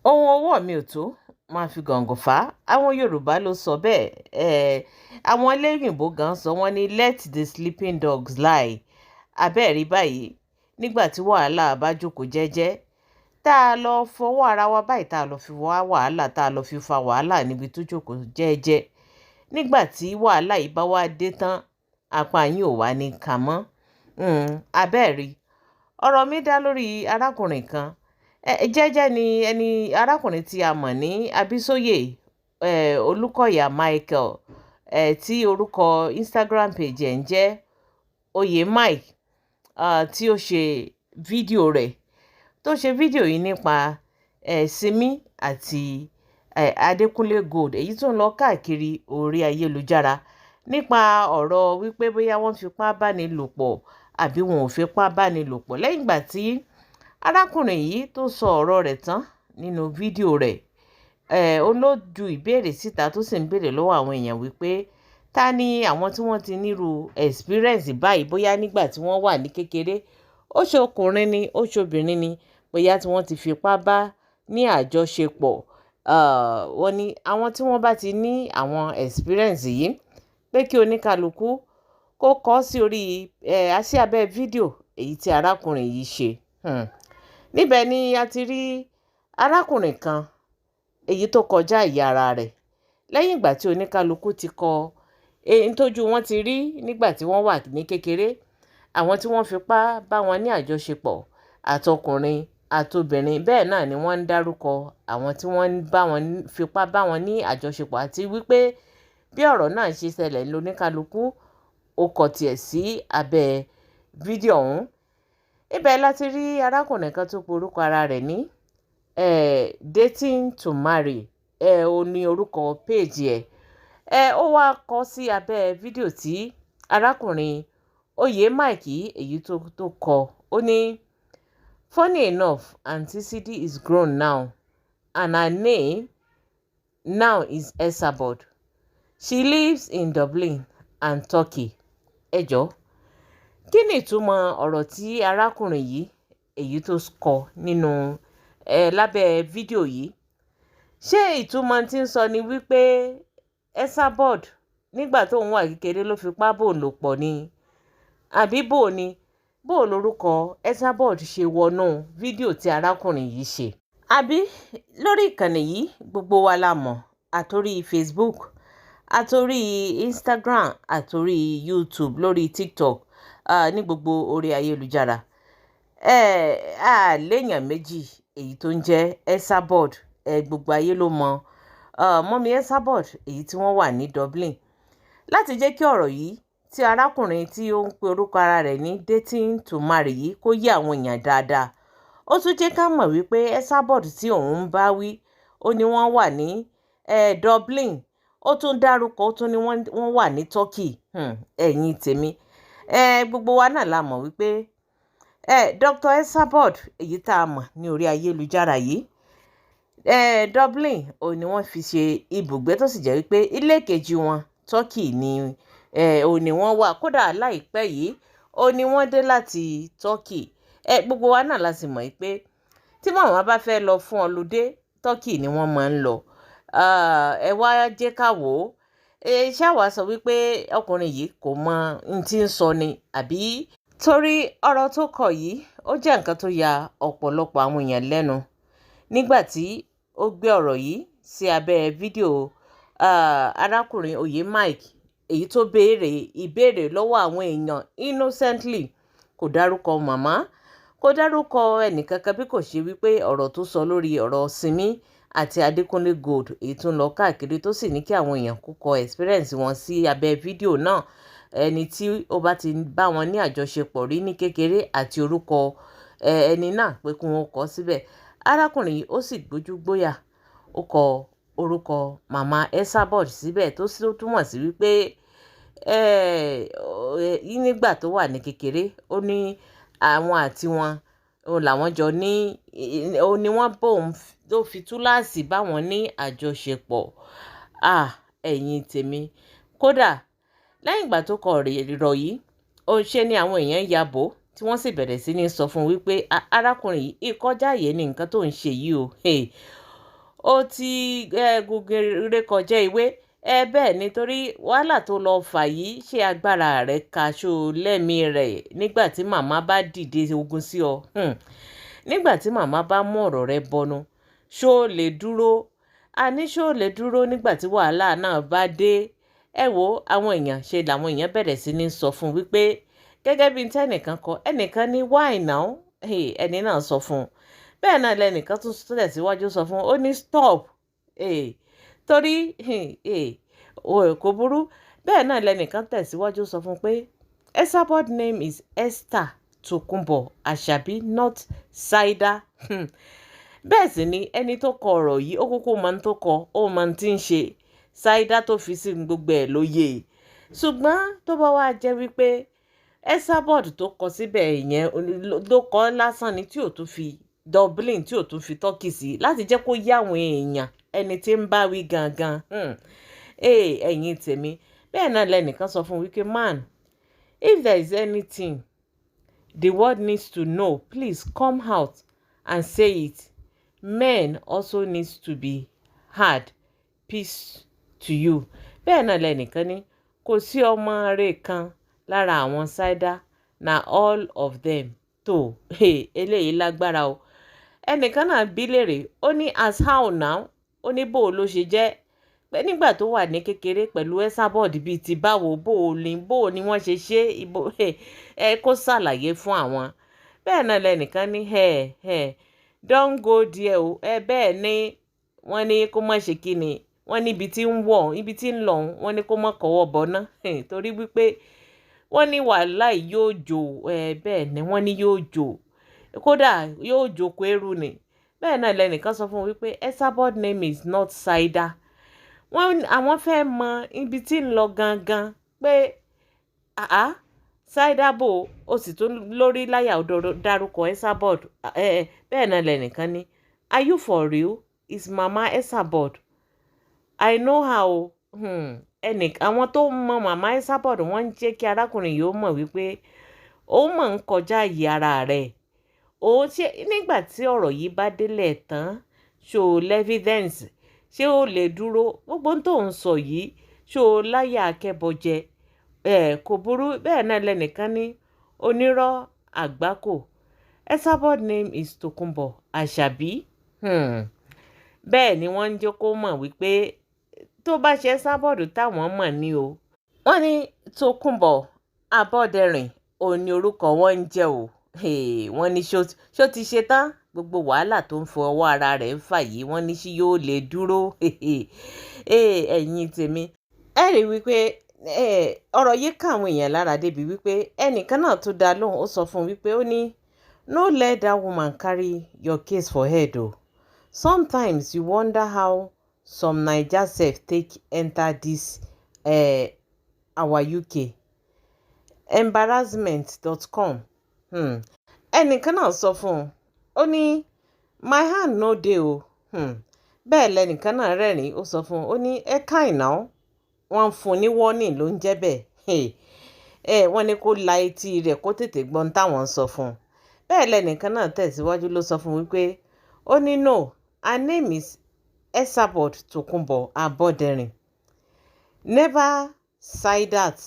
ohun ọwọ́ mi ò tó máa fi gàngàn fà á. Àwọn Yorùbá ló sọ bẹ́ẹ̀. Àwọn eléyìnbó gan sọ wọ́n ní let the sleeping dogs lie. Abẹ́ẹ̀rí báyìí, nígbà tí wàhálà bá jókòó jẹ́jẹ́ tá a lọ fọwọ́ ara wa báyìí, tá a lọ fi wá wàhálà, tá a lọ fi fa wàhálà níbi tó jókòó jẹ́jẹ́, nígbà tí wàhálà yìí bá wá dé tán, apá yín ò wá ní kà mọ́. Abẹ́ẹ̀rí, ọ̀rọ̀ mi dá lórí arákùnrin kan. Jẹ́jẹ́ ni ẹni arákùnrin tí a mọ̀ ní Abísóyè Olúkọ̀yà Michael, tí orúkọ Instagram page ẹ̀ ń jẹ́ Oyè Mike, tí ó ṣe fídíò rẹ̀ yìí nípa Simi àti Adékúnlé Gold, èyí tó ń lọ káàkiri orí ayélujára nípa ọ̀rọ̀ wípé bóyá wọ́n fipá báni lò pọ̀ àbí wọn ò fipá báni lò pọ̀. Lẹ́yìn ìgbà tí arákùnrin yìí tó sọ ọ̀rọ̀ rẹ̀ tán nínú fídíò rẹ̀, ó ló ju ìbéèrè síta tó sì ń béèrè lọ́wọ́ àwọn èèyàn wípé ta ni àwọn tí wọ́n ti nírú experience báyìí, bóyá nígbà tí wọ́n wà ní kékeré, ó ṣe ọkùnrin ni ó ṣe obìnrin ni, bóyá tí wọ́n ti fipá bá ní àjọṣepọ̀. Wọ́n ní àwọn tí wọ́n bá ti ní àwọn experience yìí pé kí oníkálukú kó kọ sí orí sí abẹ́ fídíò èyí tí arákùnrin yìí ṣe. Níbẹ̀ ni a ti rí arákùnrin kan èyí tó kọjá ìyá ara rẹ̀, lẹ́yìn ìgbà tí oníkálukú ti kọ èyí tójú wọn ti rí nígbà tí wọ́n wà ní kékeré, àwọn tí wọ́n fipá bá wọn ní àjọṣepọ̀ àtọkùnrin àtobìnrin, bẹ́ẹ̀ náà ni wọ́n ń dárúkọ àwọn tí wọ́n fipá bá wọn ní àjọṣepọ̀, àti wípé bí ọ̀rọ̀ náà ṣe ṣẹlẹ̀ lóníkálukú ó kọ tiẹ̀ sí abẹ́ fídíò ọ̀hún. Ibẹ̀ láti rí arákùnrin kan tó porúkọ ara rẹ̀ ní dating to marry, ó ní orúkọ péèjì ẹ̀. Ó wá kọ sí abẹ́ fídíò tí arákùnrin Oyè Mike èyí tó kọ, ó ní funny enough, Aunty Sidi is grown now and her name now is Esabod. She lives in Dublin and Turkey. Ẹ jọ̀ọ́, kí ni ìtumọ̀ ọ̀rọ̀ tí arákùnrin yìí èyí tó kọ nínú lábẹ́ fídíò yìí? Ṣé ìtumọ̀ tí ń sọ ni wípé Esabod nígbà tó ń wà kékeré ló fipá bò lò pọ̀ ni? Àbí bò ni? Bò lórúkọ Esabod ṣe wọnú fídíò tí arákùnrin yìí ṣe? Àbí lórí ìkànnì yìí gbogbo wa la mọ̀, àtorí Facebook, àtorí Instagram, àtorí YouTube, lórí TikTok, ní gbogbo orí ayélujára. Léèyàn méjì èyí tó ń jẹ́ Esabod, gbogbo ayé ló mọ̀ mọ́mí Esabod èyí tí wọ́n wà ní Dublin. Láti jẹ́ kí ọ̀rọ̀ yìí tí arákùnrin tí ó ń pe orúkọ ara rẹ̀ ní dating to marry yìí kó yé àwọn èèyàn dáadáa, ó tún jẹ́ ká mọ̀ wípé Esabod tí òun ń bá wí, ó ní wọ́n wà ní Dublin, ó tún dárúkọ, ó tún ní wọ́n wà ní Turkey. Ẹ̀yin tèmi, gbogbo wa náà la mọ̀ wípé Dr. Esabod èyí tá a mọ̀ ní orí ayélujára yìí, Dublin ò ní wọ́n fi ṣe ibùgbé, tó sì jẹ́ wípé ilé kejì wọn Turkey ni ò ní wọ́n wà. Kódà láìpẹ́ yìí ó ní wọ́n dé láti Turkey. Gbogbo wa náà la sì mọ̀ wípé tí màmá bá fẹ́ lọ fún ọludé, Turkey ni wọ́n máa ń lọ. Ẹ wá jẹ́ ká wò ó, ṣé àwa sọ wípé ọkùnrin yìí kò mọ ohun tí ń sọ ni? Àbí torí ọ̀rọ̀ tó kọ yìí ó jẹ́ nǹkan tó ya ọ̀pọ̀lọpọ̀ àwọn èèyàn lẹ́nu nígbà tí ó gbé ọ̀rọ̀ yìí sí abẹ́ fídíò arákùnrin Oyè Mike èyí tó béèrè ìbéèrè lọ́wọ́ àwọn èèyàn innocently. Kò dárúkọ màmá, kò dárúkọ ẹnìkankan, bí kò ṣe wípé ọ̀rọ̀ tó sọ lórí ọ̀rọ̀ Simi àti Adékúnlé Gold èyí tó ń lọ káàkiri, tó sì ní kí àwọn èèyàn kó kọ experience wọn sí abẹ́ fídíò náà, ẹni tí ó bá ti bá wọn ní àjọṣepọ̀ rí ní kékeré àti orúkọ ẹni náà pé kí wọ́n kọ síbẹ̀. Arákùnrin yìí ó sì gbójú gbóyà, ó kọ orúkọ màmá Esabod síbẹ̀, tó sì túmọ̀ sí wípé nígbà tó wà ní kékeré ó ní àwọn àti wọn làwọn jọ ní, ó ní wọ́n bóun tó fi túláàsì bá wọn ní àjọṣepọ̀. Ẹ̀yin tèmi, kódà lẹ́yìn ìgbà tó kọ ọ̀rọ̀ yìí, ó ṣe ni àwọn èèyàn ya bò tí wọ́n sì bẹ̀rẹ̀ sí ní sọ fún un wípé arákùnrin yìí ìkọjá àyè ni nǹkan tó ń ṣe yìí o. ó ti gògèrè kọjá ìwé bẹ́ẹ̀ nítorí wàhálà tó lọ fà yìí ṣe agbára rẹ̀ kaṣó lẹ́mìí rẹ̀ nígbà tí màmá bá dìde ogun sí ọ nígbà tí màmá bá mú ọ̀rọ̀ rẹ̀ bọnu ṣó lè dúró àní ṣó lè dúró nígbà tí wàhálà náà bá dé ẹ wo àwọn èèyàn ṣe làwọn èèyàn bẹ̀rẹ̀ sí ní sọ fún wípé gẹ́gẹ́ bí tẹ́nìkan kọ ẹnìkan ní why now ẹni náà sọ fún un bẹ́ẹ̀ náà lẹ́nìkan tún tẹ̀síwájú sọ fún un ó ní stop torí kò burú bẹ́ẹ̀ náà lẹ́nìkan tẹ̀síwájú sọ fún un pé Esabod name is Esther Tokunbo Asabi not Saida bẹ́ẹ̀ sì ni ẹni tó kọ ọ̀rọ̀ yìí ó kúkú máa ń tó kọ ó máa ń tí ń ṣe Saida tó fi sí gbogbo ẹ̀ lóye ṣùgbọ́n tó bá wá jẹ́ wípé Esabod tó kọ síbẹ̀ yẹn ló kọ lásán ni tí ò tún fi Dublin tí ò tún fi tọ́kì sí láti jẹ́ kó yá àwọn èèyàn ẹni tí ń bá wí gangan ẹ̀yin tèmi bẹ́ẹ̀ náà lẹ́nìkan sọ fún wípé man if there is anything the world needs to know please come out and say it men also needs to be heard peace to you bẹ́ẹ̀ náà lẹ́nìkan ní kò sí ọmọ rẹ̀ kan lára àwọn Saida na all of them tó eléyìí lágbára o ẹnìkan náà bí léèrè ó ní as how now ó ní bó ló ṣe jẹ́ pé nígbà tó wà ní kékeré pẹ̀lú Esabod bíi ti báwo bó ni wọ́n ṣe ṣe ibo kó ṣàlàyé fún àwọn bẹ́ẹ̀ náà lẹ́nìkan ní don't go there o bẹ́ẹ̀ ni wọ́n ní kó má ṣe kí ni wọ́n ní ibi tí ń lọ wọ́n ní kó má kọ́wọ́ bọ́ná torí wípé wọ́n ní wàhálà yóò jò bẹ́ẹ̀ ni wọ́n ní yóò jò kódà yóò jókòó ẹrù ni bẹ́ẹ̀ náà lẹ́nìkan sọ fún wípé Esabod name is not Saida àwọn fẹ́ mọ ibi tí ń lọ gangan pé Saida bò ó sì tún lórí láyà dárúkọ Esabod bẹ́ẹ̀ náà lẹ́nìkan ní are you for real is mama Esabod I know how àwọn tó mọ mama Esabod wọ́n ń jẹ́ kí arákùnrin yìí ó mọ̀ wípé ó mọ̀ ń kọjá yìí ara rẹ̀ òun ṣe nígbà tí ọ̀rọ̀ yìí bá délẹ̀ tán ṣó lẹ́fídẹ́ǹsì ṣé ó lè dúró gbogbo tó ń sọ yìí ṣó láyà akẹ́bọjẹ kò burú bẹ́ẹ̀ náà lẹ́nìkan ní onírọ́ àgbákò Esabod name is Tokunbo Asabi bẹ́ẹ̀ ni wọ́n ń jẹ́ kó mọ̀ wípé tó bá ṣe Esabod táwọn mọ̀ ní o wọ́n ní Tokunbo Abọ́dẹrìn òun ni orúkọ wọn ń jẹ́ o wọ́n ní ṣó ti ṣe tán gbogbo wàhálà tó ń fọ ọwọ́ ara rẹ̀ ń fà yìí wọ́n ní sí yóò lè dúró ẹ̀yin tèmi ẹ rí wípé ọ̀rọ̀ yìí ká àwọn èèyàn lára débi wípé ẹnìkan náà tó dá lóhùn ó sọ fún wípé ó ní no let that woman carry your case for head o sometimes you wonder how some Naija sef take enter this our UK embarrassment.com ẹnìkan náà sọ fún un ó ní my hand no dey o bẹ́ẹ̀ lẹ́nìkan náà rẹ́rìn-ín ó sọ fún un ó ní ẹ káìná wọ́n ń fún un ní warning ló ń jẹ́ bẹ́ẹ̀ wọ́n ní kó la etí rẹ̀ kó tètè gbọ́n táwọn ń sọ fún un bẹ́ẹ̀ lẹ́nìkan náà tẹ̀síwájú ló sọ fún un wípé ó ní no her name is Esabod Tokunbo Aboderin never Saidat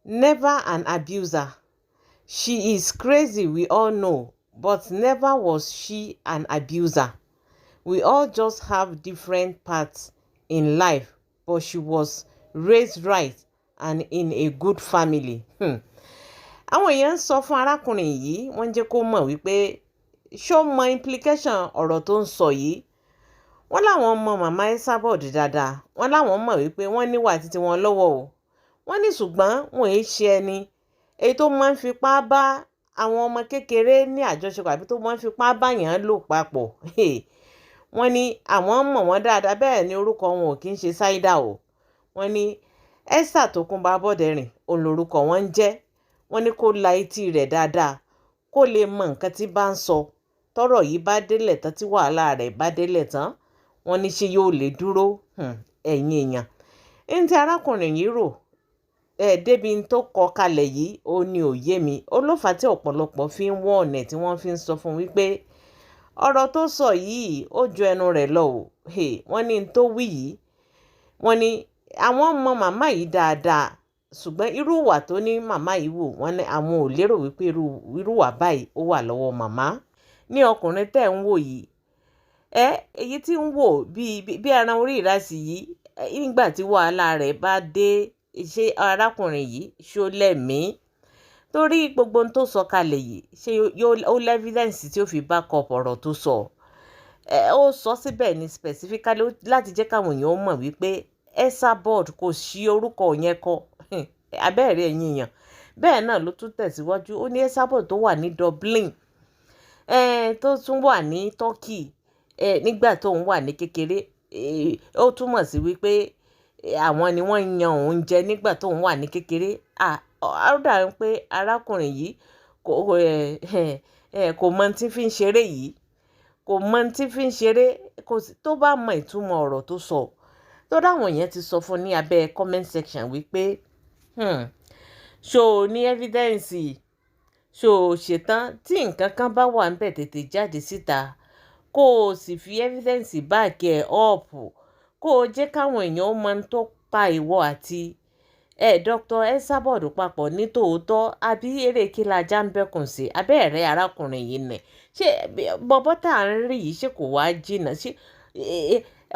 never an abuser. She is crazy, we all know, but never was she an abuser. We all just have different paths in life, but she was raised right and in a good family. Àwọn èèyàn ń sọ fún arákùnrin yìí wọ́n jẹ́ kó mọ̀ wípé ṣó mọ implication ọ̀rọ̀ tó ń sọ yìí. Wọ́n láwọn mọ màmá Esabod dáadáa, wọ́n láwọn mọ̀ wípé wọ́n níwà títí wọn lọ́wọ́ o. Wọ́n ní ṣùgbọ́n wọn èé ṣe ẹni èyí tó máa ń fipá bá àwọn ọmọ kékeré ní àjọṣepọ̀ àbí tó máa ń fipá báyàn lò papọ̀. Wọ́n ní àwọn mọ̀ wọ́n dáadáa bẹ́ẹ̀ ni orúkọ wọn ò kí ń ṣe Saida o. Wọ́n ní Esther Tokunbo Aboderin òun lorúkọ wọn ń jẹ́. Wọ́n ní kó la etí rẹ̀ dáadáa kó lè mọ nǹkan tí bá ń sọ tọ́rọ̀ yìí bá délẹ̀ tán tí wàhálà rẹ̀ bá délẹ̀ tán wọ́n ní ṣé yóò lè dúró ẹ̀yin èèyàn. ní ti arákùnrin yìí rò débi tó kọ kalẹ̀ yìí ó ní òye mi ó ló fà á tí ọ̀pọ̀lọpọ̀ fi ń wọ́n ọ̀nà tí wọ́n fi ń sọ fún wípé ọ̀rọ̀ tó sọ yìí ó ju ẹnu rẹ̀ lọ o wọ́n ní n tó wí yìí wọ́n ní àwọn mọ màmá yìí dáadáa ṣùgbọ́n irú ìwà tó ní màmá yìí wò wọ́n ní àwọn ò lérò wípé irú ìwà báyìí ó wà lọ́wọ́ màmá ní ọkùnrin tẹ́ ń wò yìí èyí tí ń wò bí ẹran orí ìrasì yìí nígbà tí wàhálà rẹ̀ bá dé ṣé arákùnrin yìí ṣó lẹ́mìí torí gbogbo ohun tó sọ kalẹ̀ yìí ṣé ó lẹ́fídẹ́ǹsì tí ó fi back up ọ̀rọ̀ tó sọ ó sọ síbẹ̀ ní specifically láti jẹ́ káwọn èèyàn mọ̀ wípé Esabod kò sí orúkọ yẹn kọ abẹ́rẹ́ ẹ̀yìn èèyàn bẹ́ẹ̀ náà ló tún tẹ̀síwájú ó ní Esabod tó wà ní Dublin tó tún wà ní Turkey nígbà tóun wà ní kékeré ó túmọ̀ sí wípé àwọn ni wọ́n yan òun jẹ nígbà tóun wà ní kékeré ó dàbí pé arákùnrin yìí kò mọ tí fi ń ṣeré yìí kò mọ tí fi ń ṣeré tó bá mọ ìtumọ̀ ọ̀rọ̀ tó sọ tó dáwọn yẹn ti sọ fún ní abẹ́ comment section wípé ṣó o ní evidence ṣó o ṣetán tí nǹkan kan bá wà níbẹ̀ tètè jáde síta kó o sì fi evidence back ẹ̀ up kó o jẹ́ káwọn èèyàn mọ tó pa ìwọ àti Dr. Esabod papọ̀ ní tòótọ́ àbí eré kí la já ń bẹ́kùn sí abẹ́ẹ̀rẹ́ arákùnrin yìí nẹ̀ ṣé bọ́bọ́ tá à ń rí yìí ṣé kò wá jìnnà ṣé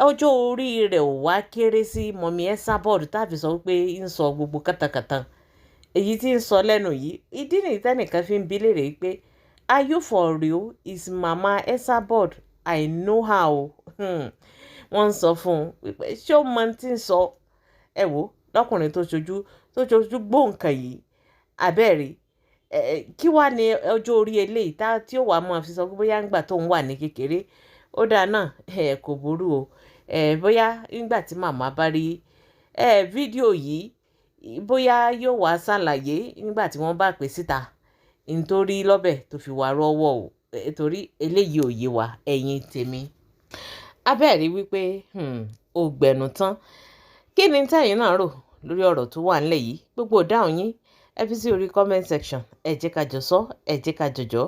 ọjọ́ orí rẹ̀ ò wá kéré sí mọ̀mí Esabod tàbí sọ pé ń sọ gbogbo kàtàkàtà èyí tí ń sọ lẹ́nu yìí ìdí nìyí tẹ́nìkan fi ń bi léèrè pé are you for real is mama Esabod I know how wọ́n ń sọ fún un pé ṣé ó mọ tí ń sọ ẹ wò lọ́kùnrin tó ṣojú gbóǹkan yìí abẹ́rẹ́ kí wàá ní ọjọ́ orí eléyìí tí ó wàá mọ̀ fi sọ pé bóyá ńgbà tóun wà ní kékeré ó dáa náà kò burú o bóyá nígbà tí màmá bá rí fídíò yìí bóyá yóò wá ṣàlàyé nígbà tí wọ́n bá pè síta nítorí lọ́bẹ̀ tó fi wà rọ́wọ́ o torí eléyìí ò yé wa ẹ̀yin tèmi abẹ́rẹ́ wípé ó gbẹ̀nù tán kí ni tẹ́yin náà rò lórí ọ̀rọ̀ tó wà nílẹ̀ yìí gbogbo ìdáhùn yín ẹ fi sí orí comment section ẹ jẹ́ ká jọ sọ ẹ jẹ́ ká jọjọ́